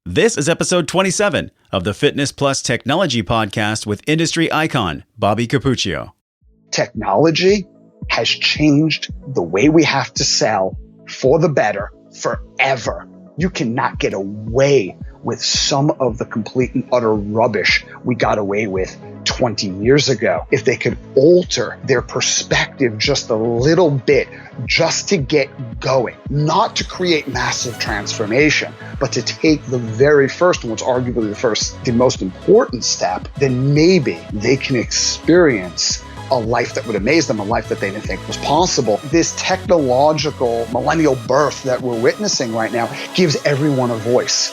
This is episode 27 of the Fitness Plus Technology Podcast with industry icon, Bobby Cappuccio. Technology has changed the way we have to sell for the better forever. You cannot get away with some of the complete and utter rubbish we got away with 20 years ago. If they could alter their perspective just a little bit, just to get going, not to create massive transformation, but to take the very first, and what's arguably the most important step, then maybe they can experience a life that would amaze them, a life that they didn't think was possible. This technological millennial birth that we're witnessing right now gives everyone a voice.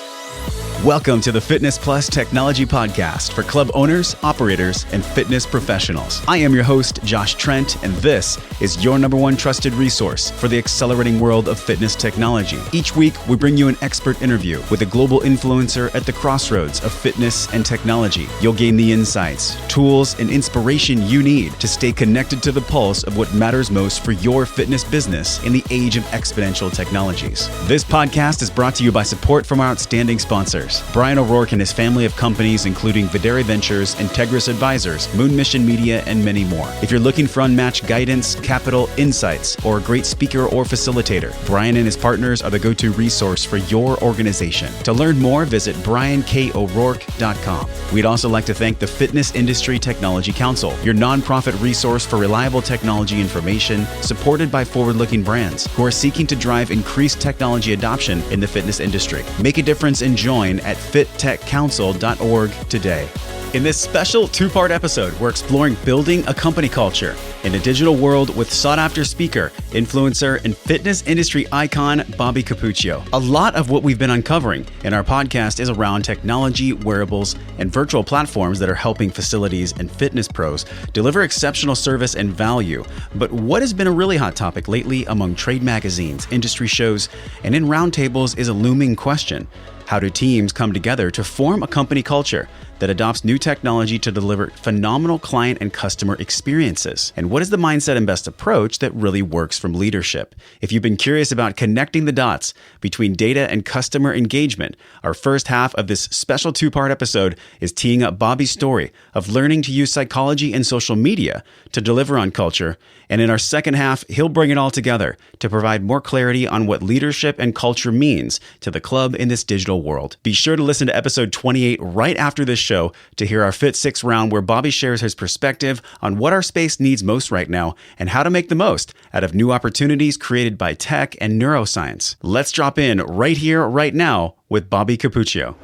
Welcome to the Fitness Plus Technology Podcast for club owners, operators, and fitness professionals. I am your host, Josh Trent, and this is your number one trusted resource for the accelerating world of fitness technology. Each week, we bring you an expert interview with a global influencer at the crossroads of fitness and technology. You'll gain the insights, tools, and inspiration you need to stay connected to the pulse of what matters most for your fitness business in the age of exponential technologies. This podcast is brought to you by support from our outstanding sponsors. Brian O'Rourke and his family of companies, including Videre Ventures, Integris Advisors, Moon Mission Media, and many more. If you're looking for unmatched guidance, capital, insights, or a great speaker or facilitator, Brian and his partners are the go-to resource for your organization. To learn more, visit brianko'rourke.com. We'd also like to thank the Fitness Industry Technology Council, your nonprofit resource for reliable technology information, supported by forward-looking brands who are seeking to drive increased technology adoption in the fitness industry. Make a difference and join at fittechcouncil.org today. In this special two-part episode, we're exploring building a company culture in a digital world with sought-after speaker, influencer, and fitness industry icon, Bobby Cappuccio. A lot of what we've been uncovering in our podcast is around technology, wearables, and virtual platforms that are helping facilities and fitness pros deliver exceptional service and value. But what has been a really hot topic lately among trade magazines, industry shows, and in roundtables is a looming question. How do teams come together to form a company culture that adopts new technology to deliver phenomenal client and customer experiences? And what is the mindset and best approach that really works from leadership? If you've been curious about connecting the dots between data and customer engagement, our first half of this special two-part episode is teeing up Bobby's story of learning to use psychology and social media to deliver on culture. And in our second half, he'll bring it all together to provide more clarity on what leadership and culture means to the club in this digital world. Be sure to listen to episode 28 right after this show to hear our Fit 6 round where Bobby shares his perspective on what our space needs most right now and how to make the most out of new opportunities created by tech and neuroscience. Let's drop in right here, right now with Bobby Cappuccio.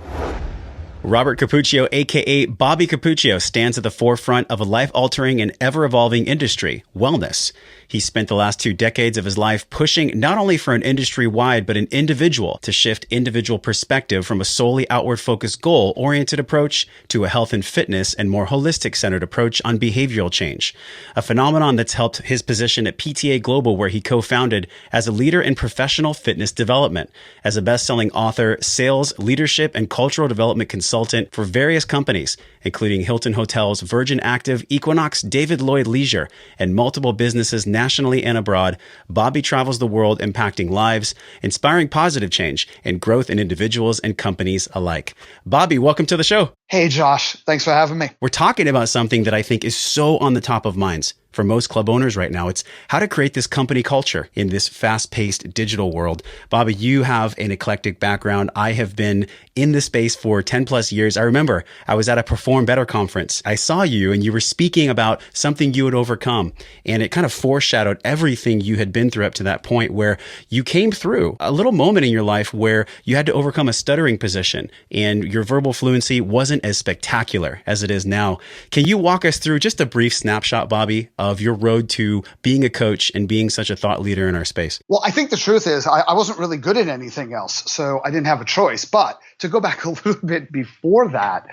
Robert Cappuccio, aka Bobby Cappuccio, stands at the forefront of a life-altering and ever-evolving industry, wellness. He spent the last 2 decades of his life pushing not only for an industry-wide, but an individual to shift individual perspective from a solely outward-focused goal-oriented approach to a health and fitness and more holistic-centered approach on behavioral change. A phenomenon that's helped his position at PTA Global, where he co-founded as a leader in professional fitness development, as a best-selling author, sales, leadership, and cultural development consultant for various companies, including Hilton Hotels, Virgin Active, Equinox, David Lloyd Leisure, and multiple businesses nationally and abroad. Bobby travels the world impacting lives, inspiring positive change and growth in individuals and companies alike. Bobby, welcome to the show. Hey, Josh. Thanks for having me. We're talking about something that I think is so on the top of minds for most club owners right now. It's how to create this company culture in this fast-paced digital world. Bobby, you have an eclectic background. I have been in this space for 10 plus years. I remember I was at a Perform Better conference. I saw you and you were speaking about something you had overcome, and it kind of foreshadowed everything you had been through up to that point, where you came through a little moment in your life where you had to overcome a stuttering position and your verbal fluency wasn't as spectacular as it is now. Can you walk us through just a brief snapshot, Bobby, of your road to being a coach and being such a thought leader in our space? Well, I think the truth is I wasn't really good at anything else, so I didn't have a choice. But to go back a little bit before that,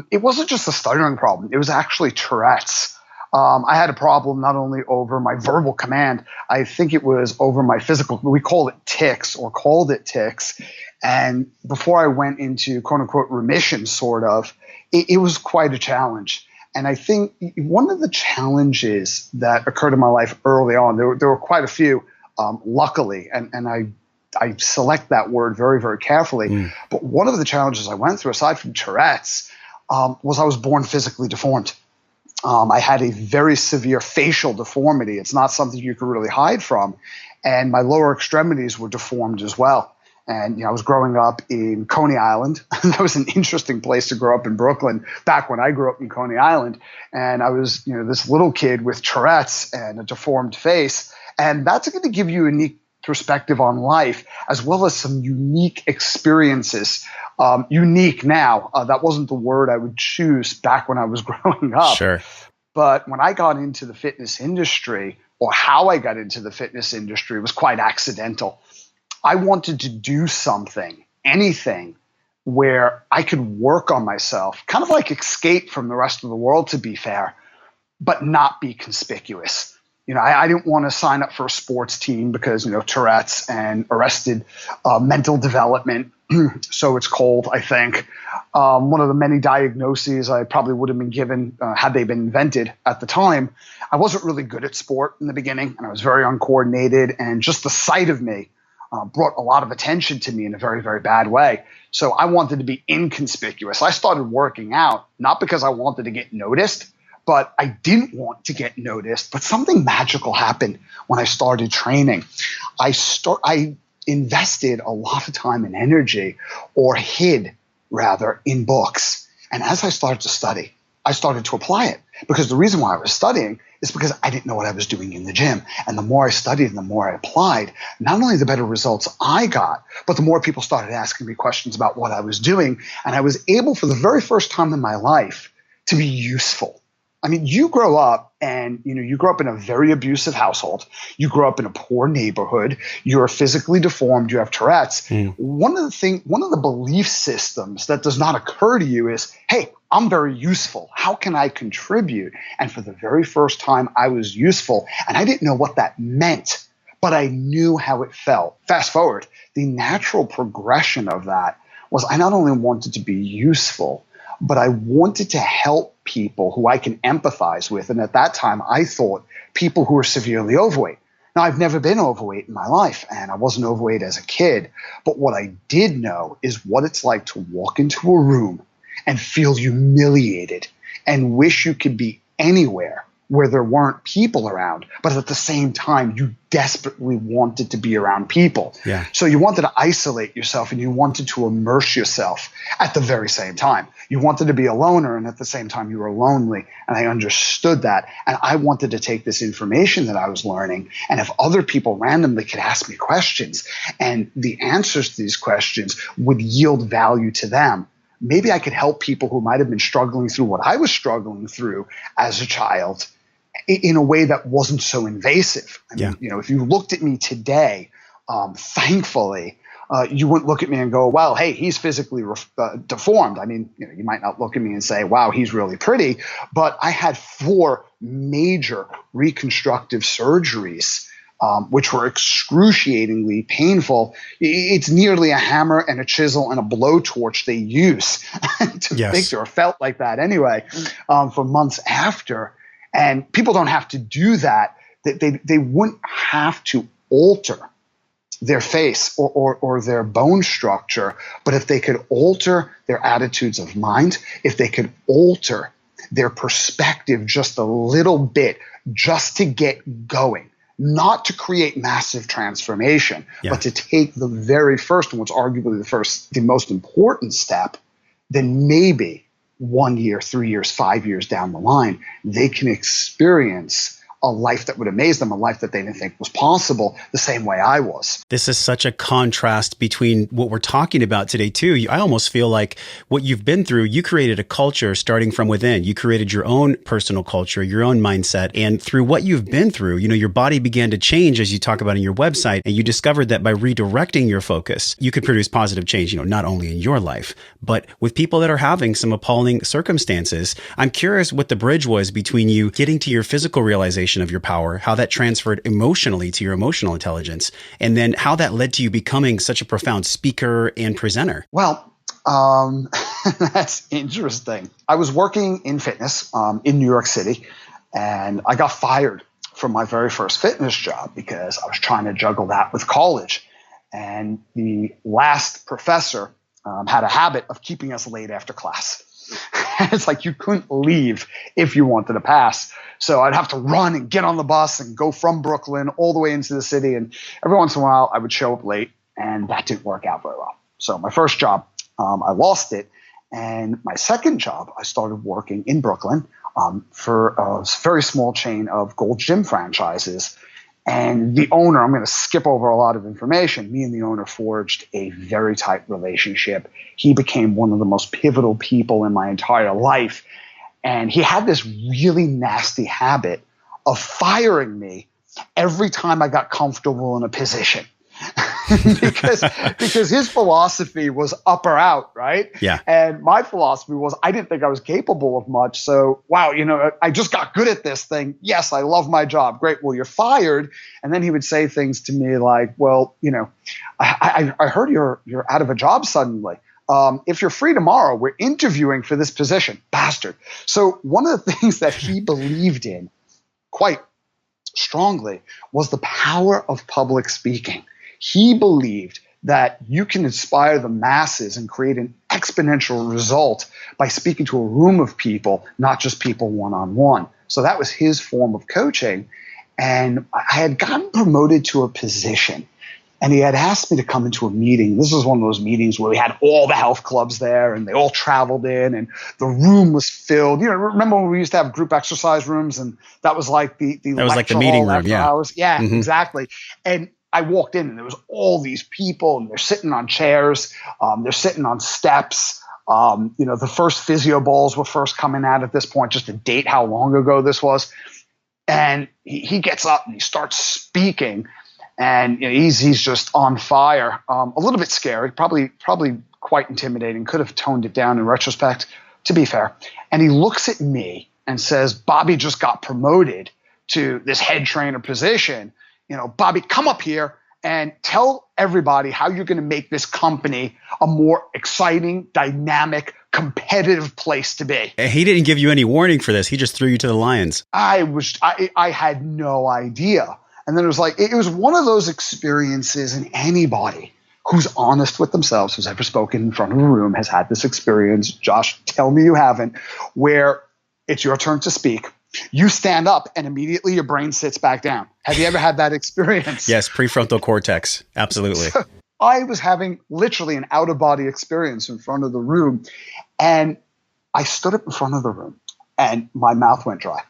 it wasn't just a stuttering problem. It was actually Tourette's. I had a problem not only over my verbal command, I think it was over my physical. We called it tics. And before I went into quote unquote remission, sort of, it was quite a challenge. And I think one of the challenges that occurred in my life early on, there were quite a few, luckily, and I select that word very, very carefully. But one of the challenges I went through, aside from Tourette's, was I was born physically deformed. I had a very severe facial deformity. It's not something you could really hide from. And my lower extremities were deformed as well. And I was growing up in Coney Island. That was an interesting place to grow up in Brooklyn back when I grew up in Coney Island. And I was this little kid with Tourette's and a deformed face. And that's going to give you a unique perspective on life, as well as some unique experiences. Unique now. That wasn't the word I would choose back when I was growing up. Sure. But when I got into the fitness industry, or how I got into the fitness industry, was quite accidental. I wanted to do something, anything, where I could work on myself, kind of like escape from the rest of the world, to be fair, but not be conspicuous. I didn't want to sign up for a sports team because, Tourette's and arrested mental development. So it's called, I think. One of the many diagnoses I probably would have been given had they been invented at the time. I wasn't really good at sport in the beginning, and I was very uncoordinated, and just the sight of me brought a lot of attention to me in a very, very bad way. So I wanted to be inconspicuous. I started working out, not because I wanted to get noticed, but I didn't want to get noticed. But something magical happened when I started training. I invested a lot of time and energy, or hid rather, in books. And as I started to study, I started to apply it. Because the reason why I was studying is because I didn't know what I was doing in the gym. And the more I studied and the more I applied, not only the better results I got, but the more people started asking me questions about what I was doing. And I was able, for the very first time in my life, to be useful. I mean, you grow up and, you grow up in a very abusive household. You grow up in a poor neighborhood. You're physically deformed. You have Tourette's. One of the belief systems that does not occur to you is, hey, I'm very useful. How can I contribute? And for the very first time, I was useful. And I didn't know what that meant, but I knew how it felt. Fast forward, the natural progression of that was I not only wanted to be useful, but I wanted to help people who I can empathize with. And at that time, I thought people who were severely overweight. Now, I've never been overweight in my life, and I wasn't overweight as a kid. But what I did know is what it's like to walk into a room and feel humiliated and wish you could be anywhere where there weren't people around, but at the same time, you desperately wanted to be around people. Yeah. So you wanted to isolate yourself and you wanted to immerse yourself at the very same time. You wanted to be a loner, and at the same time, you were lonely. And I understood that. And I wanted to take this information that I was learning, and if other people randomly could ask me questions and the answers to these questions would yield value to them, maybe I could help people who might have been struggling through what I was struggling through as a child in a way that wasn't so invasive. I mean, if you looked at me today, thankfully, you wouldn't look at me and go, well, hey, he's physically deformed. I mean, you might not look at me and say, wow, he's really pretty. But I had 4 major reconstructive surgeries, which were excruciatingly painful. It's nearly a hammer and a chisel and a blowtorch they use to fix it, or felt like that anyway, for months after. And people don't have to do that. They wouldn't have to alter their face or their bone structure. But if they could alter their attitudes of mind, if they could alter their perspective just a little bit, just to get going, not to create massive transformation, but to take the very first, and what's arguably the most important step, then maybe 1 year, 3 years, 5 years down the line, they can experience a life that would amaze them, a life that they didn't think was possible, the same way I was. This is such a contrast between what we're talking about today, too. I almost feel like what you've been through, you created a culture starting from within. You created your own personal culture, your own mindset. And through what you've been through, your body began to change, as you talk about in your website. And you discovered that by redirecting your focus, you could produce positive change, not only in your life, but with people that are having some appalling circumstances. I'm curious what the bridge was between you getting to your physical realization of your power, how that transferred emotionally to your emotional intelligence, and then how that led to you becoming such a profound speaker and presenter. Well, that's interesting. I was working in fitness in New York City, and I got fired from my very first fitness job because I was trying to juggle that with college. And the last professor had a habit of keeping us late after class. It's like you couldn't leave if you wanted to pass. So I'd have to run and get on the bus and go from Brooklyn all the way into the city. And every once in a while, I would show up late, and that didn't work out very well. So my first job, I lost it. And my second job, I started working in Brooklyn for a very small chain of Gold's Gym franchises. And the owner, I'm going to skip over a lot of information. Me and the owner forged a very tight relationship. He became one of the most pivotal people in my entire life. And he had this really nasty habit of firing me every time I got comfortable in a position. because his philosophy was up or out, right? Yeah. And my philosophy was I didn't think I was capable of much. So, wow, I just got good at this thing. Yes, I love my job. Great. Well, you're fired. And then he would say things to me like, well, I heard you're out of a job suddenly. If you're free tomorrow, we're interviewing for this position. Bastard. So one of the things that he believed in quite strongly was the power of public speaking. He believed that you can inspire the masses and create an exponential result by speaking to a room of people, not just people one-on-one. So that was his form of coaching. And I had gotten promoted to a position, and he had asked me to come into a meeting. This was one of those meetings where we had all the health clubs there, and they all traveled in, and the room was filled. Remember when we used to have group exercise rooms, and that was like the that was like the meeting room, yeah. Hours. Yeah, exactly. And I walked in, and there was all these people, and they're sitting on chairs, they're sitting on steps. The first physio balls were first coming out at this point, just to date how long ago this was. And he gets up and he starts speaking, and he's just on fire. A little bit scary, probably quite intimidating. Could have toned it down in retrospect, to be fair. And he looks at me and says, "Bobby just got promoted to this head trainer position. Bobby, come up here and tell everybody how you're going to make this company a more exciting, dynamic, competitive place to be." He didn't give you any warning for this. He just threw you to the lions. I had no idea. And then it was one of those experiences, and anybody who's honest with themselves, who's ever spoken in front of a room, has had this experience. Josh, tell me you haven't, where it's your turn to speak. You stand up and immediately your brain sits back down. Have you ever had that experience? Yes, prefrontal cortex. Absolutely. I was having literally an out-of-body experience in front of the room. And I stood up in front of the room and my mouth went dry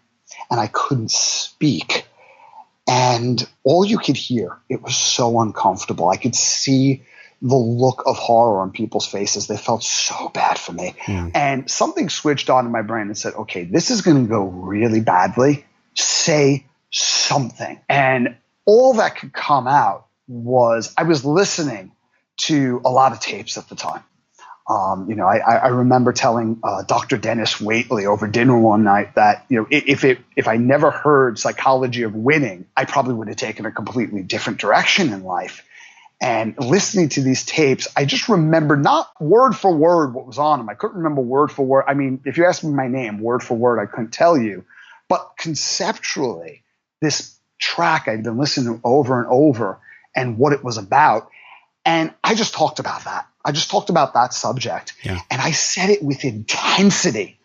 and I couldn't speak. And all you could hear, it was so uncomfortable. I could see the look of horror on people's faces. They felt so bad for me. And something switched on in my brain and said, okay, this is going to go really badly. Say something. And all that could come out was I was listening to a lot of tapes at the time. I remember telling Dr. Dennis Waitley over dinner one night that, if I never heard Psychology of Winning, I probably would have taken a completely different direction in life. And listening to these tapes, I just remember not word for word what was on them. I couldn't remember word for word. I mean, if you asked me my name, word for word, I couldn't tell you. But conceptually, this track I'd been listening to over and over and what it was about. And I just talked about that. I just talked about that subject. Yeah. And I said it with intensity.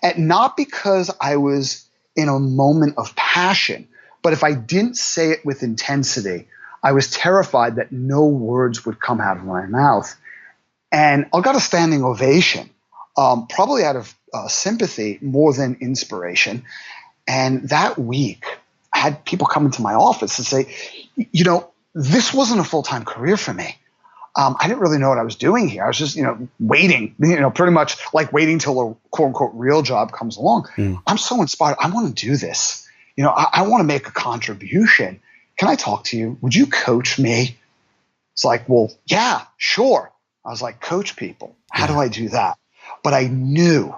And not because I was in a moment of passion, but if I didn't say it with intensity, I was terrified that no words would come out of my mouth. And I got a standing ovation, probably out of sympathy more than inspiration. And that week, I had people come into my office and say, this wasn't a full-time career for me. I didn't really know what I was doing here. I was just, waiting, pretty much like waiting till a quote unquote real job comes along. I'm so inspired. I want to do this. I want to make a contribution. Can I talk to you? Would you coach me? It's like, well, yeah, sure. I was like, coach people. How do I do that? But I knew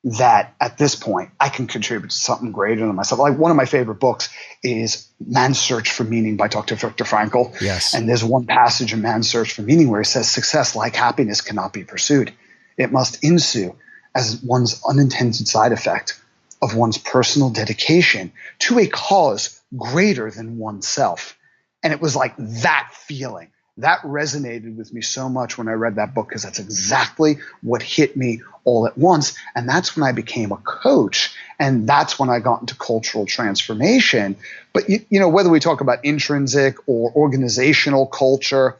that at this point I can contribute to something greater than myself. Like one of my favorite books is Man's Search for Meaning by Dr. Viktor Frankl. Yes. And there's one passage in Man's Search for Meaning where he says, success, like happiness, cannot be pursued. It must ensue as one's unintended side effect of one's personal dedication to a cause greater than oneself. And it was like that feeling. That resonated with me so much when I read that book, because that's exactly what hit me all at once. And that's when I became a coach. And that's when I got into cultural transformation. But, whether we talk about intrinsic or organizational culture,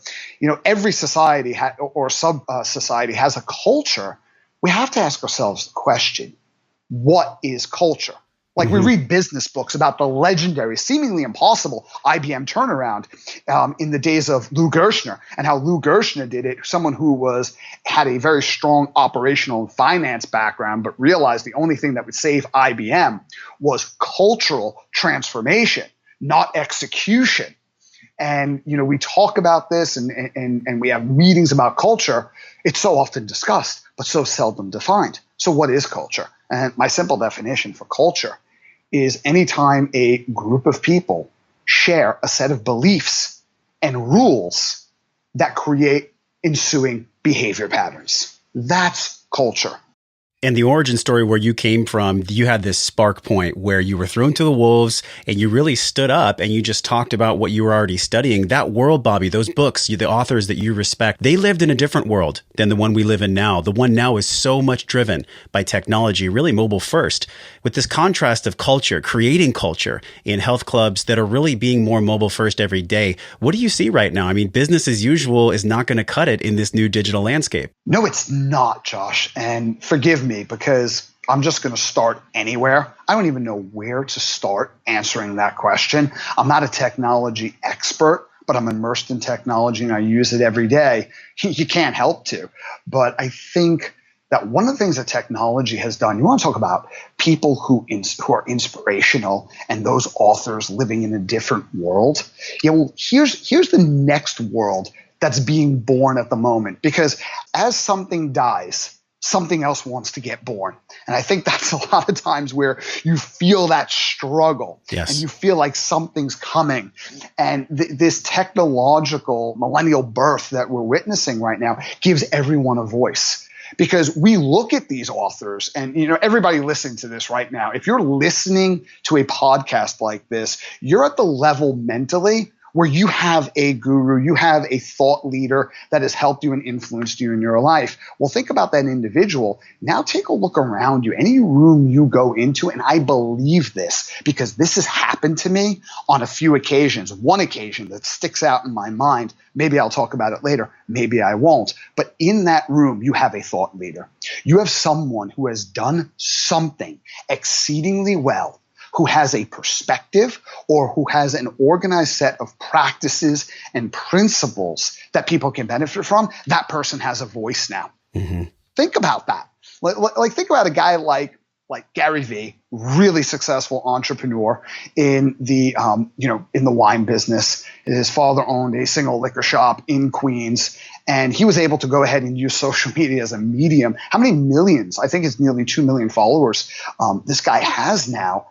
every society or sub-society has a culture. We have to ask ourselves the question, what is culture? Like we read business books about the legendary, seemingly impossible IBM turnaround in the days of Lou Gerstner, and how Lou Gerstner did it, someone who had a very strong operational and finance background, but realized the only thing that would save IBM was cultural transformation, not execution. And, we talk about this and we have meetings about culture. It's so often discussed, but so seldom defined. So what is culture? And my simple definition for culture is anytime a group of people share a set of beliefs and rules that create ensuing behavior patterns. That's culture. And the origin story where you came from, you had this spark point where you were thrown to the wolves and you really stood up and you just talked about what you were already studying. That world, Bobby, those books, the authors that you respect, they lived in a different world than the one we live in now. The one now is so much driven by technology, really mobile first, with this contrast of culture, creating culture in health clubs that are really being more mobile first every day. What do you see right now? I mean, business as usual is not going to cut it in this new digital landscape. No, it's not, Josh. And forgive me, because I'm just going to start anywhere. I don't even know where to start answering that question. I'm not a technology expert, but I'm immersed in technology and I use it every day. You can't help to. But I think that one of the things that technology has done, you want to talk about people who are inspirational and those authors living in a different world. Here's the next world that's being born at the moment, because as something dies, something else wants to get born. And I think that's a lot of times where you feel that struggle. Yes. And you feel like something's coming. And this technological millennial birth that we're witnessing right now gives everyone a voice. Because we look at these authors and, everybody listening to this right now, if you're listening to a podcast like this, you're at the level mentally where you have a guru, you have a thought leader that has helped you and influenced you in your life. Well, think about that individual. Now take a look around you, any room you go into, and I believe this because this has happened to me on a few occasions. One occasion that sticks out in my mind, maybe I'll talk about it later, maybe I won't. But in that room, you have a thought leader. You have someone who has done something exceedingly well, who has a perspective or who has an organized set of practices and principles that people can benefit from. That person has a voice now. Mm-hmm. Think about that. Like think about a guy like Gary Vee, really successful entrepreneur in the in the wine business. His father owned a single liquor shop in Queens, and he was able to go ahead and use social media as a medium. How many millions? I think it's nearly 2 million followers this guy has now.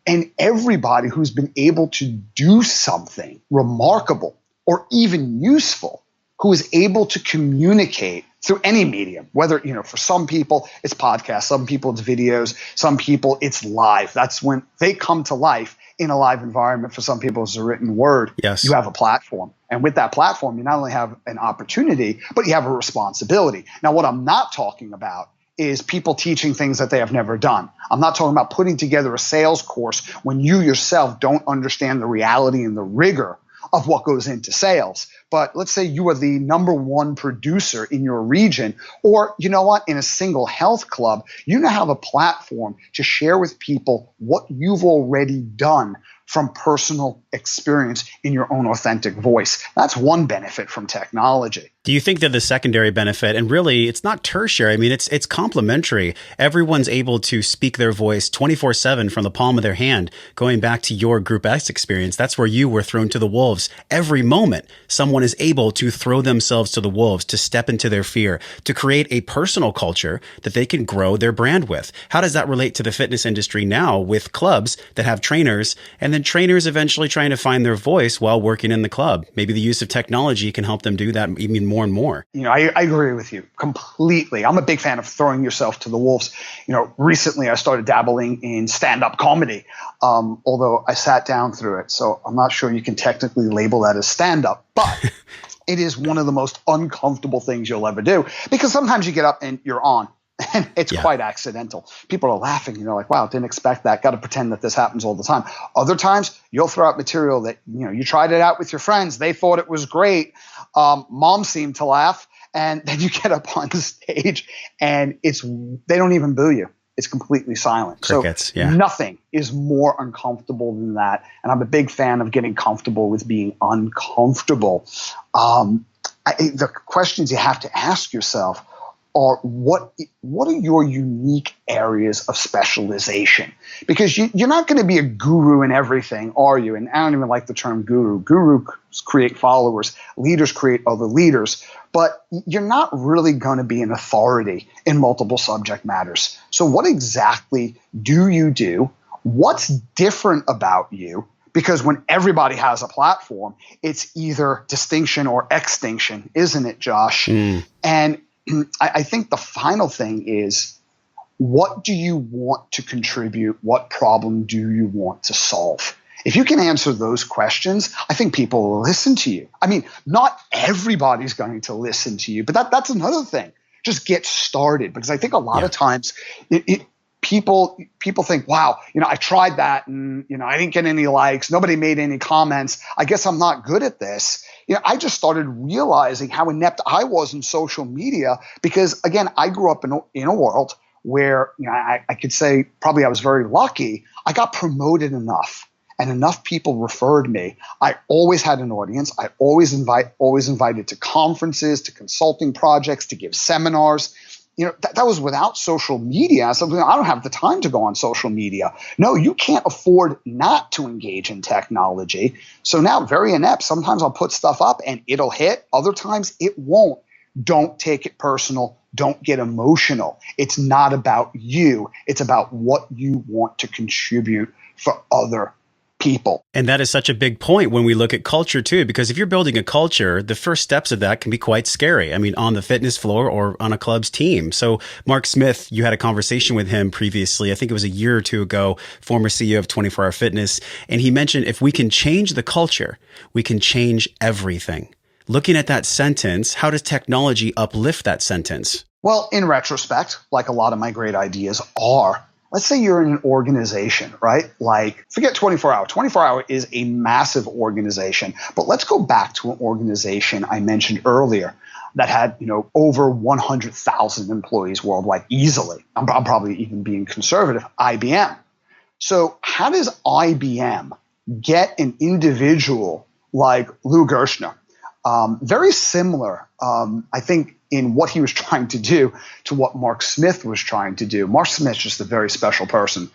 And everybody who's been able to do something remarkable or even useful, who is able to communicate through any medium, whether, for some people it's podcasts, some people it's videos, some people it's live. That's when they come to life in a live environment. For some people it's a written word. Yes. You have a platform. And with that platform, you not only have an opportunity, but you have a responsibility. Now, what I'm not talking about is people teaching things that they have never done. I'm not talking about putting together a sales course when you yourself don't understand the reality and the rigor of what goes into sales. But let's say you are the number one producer in your region, or in a single health club, you now have a platform to share with people what you've already done from personal experience in your own authentic voice. That's one benefit from technology. Do you think that the secondary benefit, and really it's not tertiary, I mean, it's complementary. Everyone's able to speak their voice 24/7 from the palm of their hand. Going back to your Group S experience, that's where you were thrown to the wolves. Every moment, someone is able to throw themselves to the wolves, to step into their fear, to create a personal culture that they can grow their brand with. How does that relate to the fitness industry now with clubs that have trainers, and then trainers eventually trying to find their voice while working in the club? Maybe the use of technology can help them do that even more and more. I agree with you completely. I'm a big fan of throwing yourself to the wolves. Recently I started dabbling in stand-up comedy, although I sat down through it. So I'm not sure you can technically label that as stand-up. But It is one of the most uncomfortable things you'll ever do, because sometimes you get up and you're on and it's quite accidental. People are laughing, like, wow, didn't expect that. Got to pretend that this happens all the time. Other times you'll throw out material that, you tried it out with your friends. They thought it was great. Mom seemed to laugh. And then you get up on stage and they don't even boo you. It's completely silent. Crickets, so nothing is more uncomfortable than that. And I'm a big fan of getting comfortable with being uncomfortable. The questions you have to ask yourself are, what are your unique areas of specialization? Because you're not going to be a guru in everything, are you? And I don't even like the term guru. Gurus create followers. Leaders create other leaders. But you're not really going to be an authority in multiple subject matters. So what exactly do you do? What's different about you? Because when everybody has a platform, it's either distinction or extinction, isn't it, Josh? And I think the final thing is, what do you want to contribute? What problem do you want to solve? If you can answer those questions, I think people will listen to you. I mean, not everybody's going to listen to you, but that's another thing. Just get started, because I think a lot of times people think, wow, I tried that and, I didn't get any likes. Nobody made any comments. I guess I'm not good at this. I just started realizing how inept I was in social media, because, again, I grew up in a world where, I could say probably I was very lucky. I got promoted enough and enough people referred me. I always had an audience. I always invited to conferences, to consulting projects, to give seminars. That was without social media. Something I don't have the time to go on social media. No, you can't afford not to engage in technology. So now, very inept. Sometimes I'll put stuff up and it'll hit. Other times it won't. Don't take it personal. Don't get emotional. It's not about you. It's about what you want to contribute for other people. And that is such a big point when we look at culture too, because if you're building a culture, the first steps of that can be quite scary. I mean, on the fitness floor or on a club's team. So Mark Smith, you had a conversation with him previously. I think it was a year or two ago, former CEO of 24 Hour Fitness. And he mentioned, if we can change the culture, we can change everything. Looking at that sentence, how does technology uplift that sentence? Well, in retrospect, like a lot of my great ideas are, let's say you're in an organization, right? Like, forget 24 Hour. 24 Hour is a massive organization. But let's go back to an organization I mentioned earlier that had, over 100,000 employees worldwide easily. I'm probably even being conservative, IBM. So how does IBM get an individual like Lou Gerstner? Very similar, I think, in what he was trying to do to what Mark Smith was trying to do. Mark Smith's just a very special person.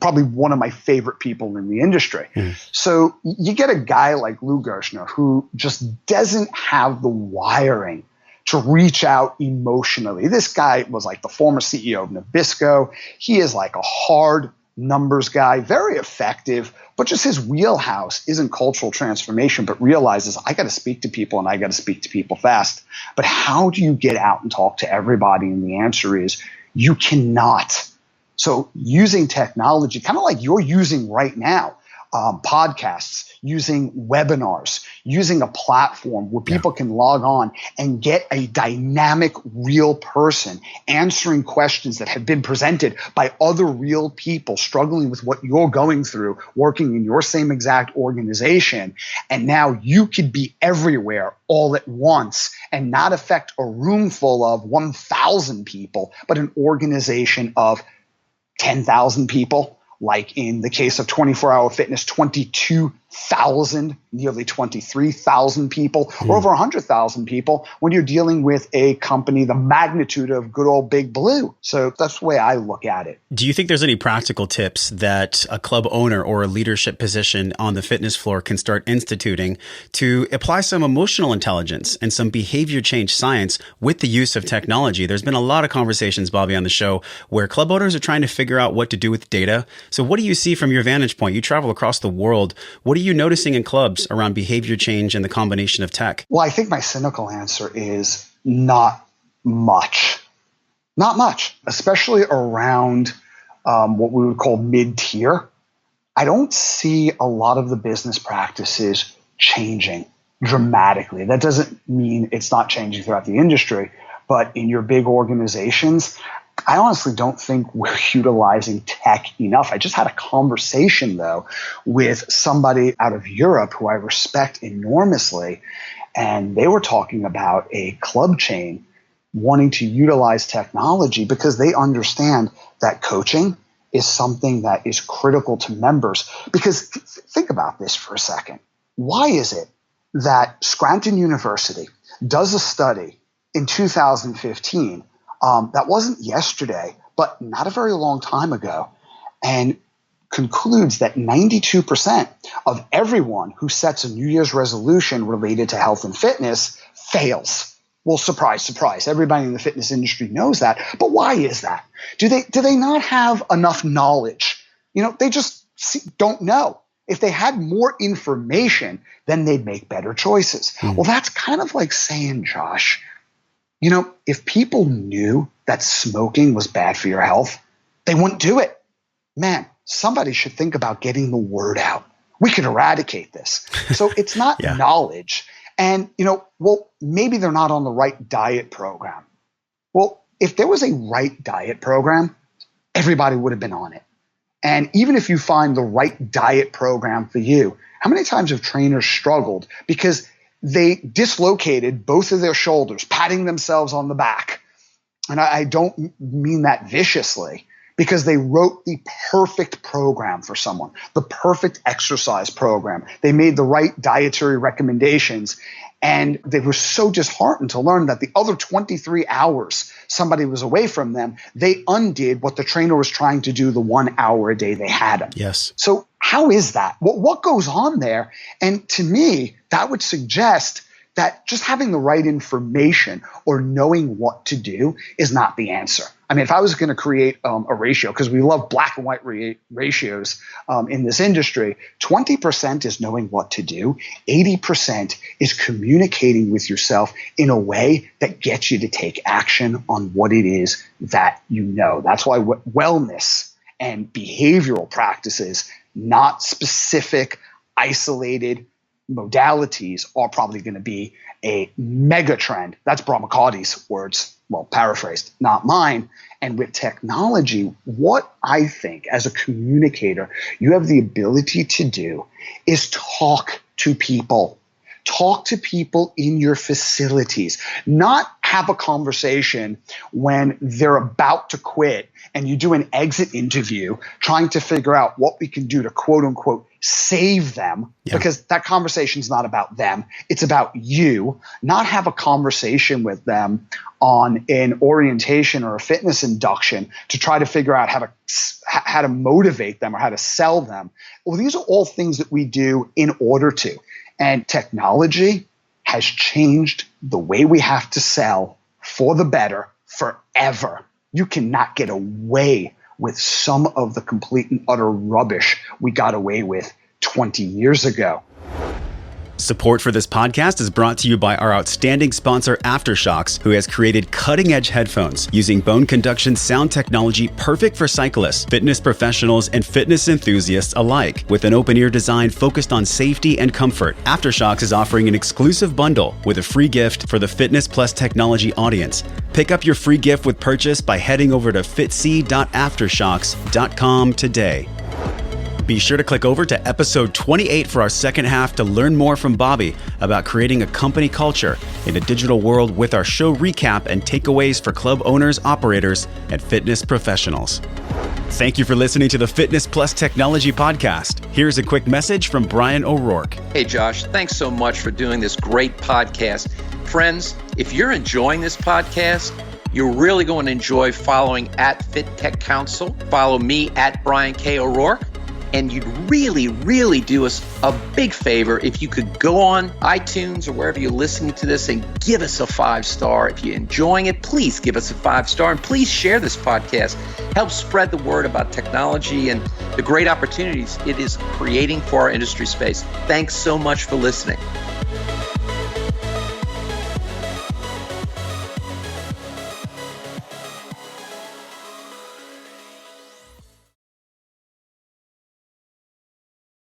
Probably one of my favorite people in the industry. So you get a guy like Lou Gerstner who just doesn't have the wiring to reach out emotionally. This guy was like the former CEO of Nabisco. He is like a hard numbers guy, very effective, but just his wheelhouse isn't cultural transformation, but realizes I got to speak to people and I got to speak to people fast. But how do you get out and talk to everybody? And the answer is you cannot. So using technology, kind of like you're using right now, podcasts, using webinars, using a platform where people can log on and get a dynamic, real person answering questions that have been presented by other real people struggling with what you're going through, working in your same exact organization. And now you could be everywhere all at once and not affect a room full of 1,000 people, but an organization of 10,000 people. Like in the case of 24 Hour Fitness, 22,000, nearly 23,000 people, or over 100,000 people when you're dealing with a company the magnitude of good old Big Blue. So that's the way I look at it. Do you think there's any practical tips that a club owner or a leadership position on the fitness floor can start instituting to apply some emotional intelligence and some behavior change science with the use of technology? There's been a lot of conversations, Bobby, on the show where club owners are trying to figure out what to do with data. So what do you see from your vantage point? You travel across the world. What are you noticing in clubs around behavior change and the combination of tech? Well, I think my cynical answer is not much. Not much, especially around what we would call mid-tier. I don't see a lot of the business practices changing. dramatically. That doesn't mean it's not changing throughout the industry, but in your big organizations, I honestly don't think we're utilizing tech enough. I just had a conversation, though, with somebody out of Europe who I respect enormously, and they were talking about a club chain wanting to utilize technology because they understand that coaching is something that is critical to members. Because think about this for a second. Why is it that Scranton University does a study in 2015 that wasn't yesterday, but not a very long time ago, and concludes that 92% of everyone who sets a New Year's resolution related to health and fitness fails? Well, surprise, surprise. Everybody in the fitness industry knows that. But why is that? Do they not have enough knowledge? They just don't know. If they had more information, then they'd make better choices. Well, that's kind of like saying, Josh, if people knew that smoking was bad for your health, they wouldn't do it. Man, somebody should think about getting the word out. We could eradicate this. So it's not knowledge. And, well, maybe they're not on the right diet program. Well, if there was a right diet program, everybody would have been on it. And even if you find the right diet program for you, how many times have trainers struggled because they dislocated both of their shoulders, patting themselves on the back? And I don't mean that viciously, because they wrote the perfect program for someone, the perfect exercise program. They made the right dietary recommendations, and they were so disheartened to learn that the other 23 hours somebody was away from them, they undid what the trainer was trying to do the 1 hour a day they had them. Yes. So how is that? What goes on there? And to me, that would suggest that just having the right information or knowing what to do is not the answer. I mean, if I was going to create a ratio, because we love black and white ratios in this industry, 20% is knowing what to do. 80% is communicating with yourself in a way that gets you to take action on what it is that you know. That's why wellness and behavioral practices, not specific, isolated modalities, are probably going to be a mega trend. That's Brahmacotti's words. Well, paraphrased, not mine. And with technology, what I think as a communicator, you have the ability to do is talk to people. Talk to people in your facilities, not have a conversation when they're about to quit and you do an exit interview trying to figure out what we can do to quote unquote save them, because that conversation is not about them. It's about you. Not have a conversation with them on an orientation or a fitness induction to try to figure out how to motivate them or how to sell them. Well, these are all things that we do in order to. And technology has changed the way we have to sell for the better forever. You cannot get away with some of the complete and utter rubbish we got away with 20 years ago. Support for this podcast is brought to you by our outstanding sponsor, Aftershocks, who has created cutting-edge headphones using bone conduction sound technology perfect for cyclists, fitness professionals, and fitness enthusiasts alike. With an open-ear design focused on safety and comfort, Aftershocks is offering an exclusive bundle with a free gift for the Fitness Plus Technology audience. Pick up your free gift with purchase by heading over to fitc.aftershocks.com today. Be sure to click over to episode 28 for our second half to learn more from Bobby about creating a company culture in a digital world with our show recap and takeaways for club owners, operators, and fitness professionals. Thank you for listening to the Fitness Plus Technology Podcast. Here's a quick message from Brian O'Rourke. Hey, Josh, thanks so much for doing this great podcast. Friends, if you're enjoying this podcast, you're really going to enjoy following at Fit Tech Council. Follow me at Brian K. O'Rourke. And you'd really, really do us a big favor if you could go on iTunes or wherever you're listening to this and give us a 5-star. If you're enjoying it, please give us a 5-star and please share this podcast. Help spread the word about technology and the great opportunities it is creating for our industry space. Thanks so much for listening.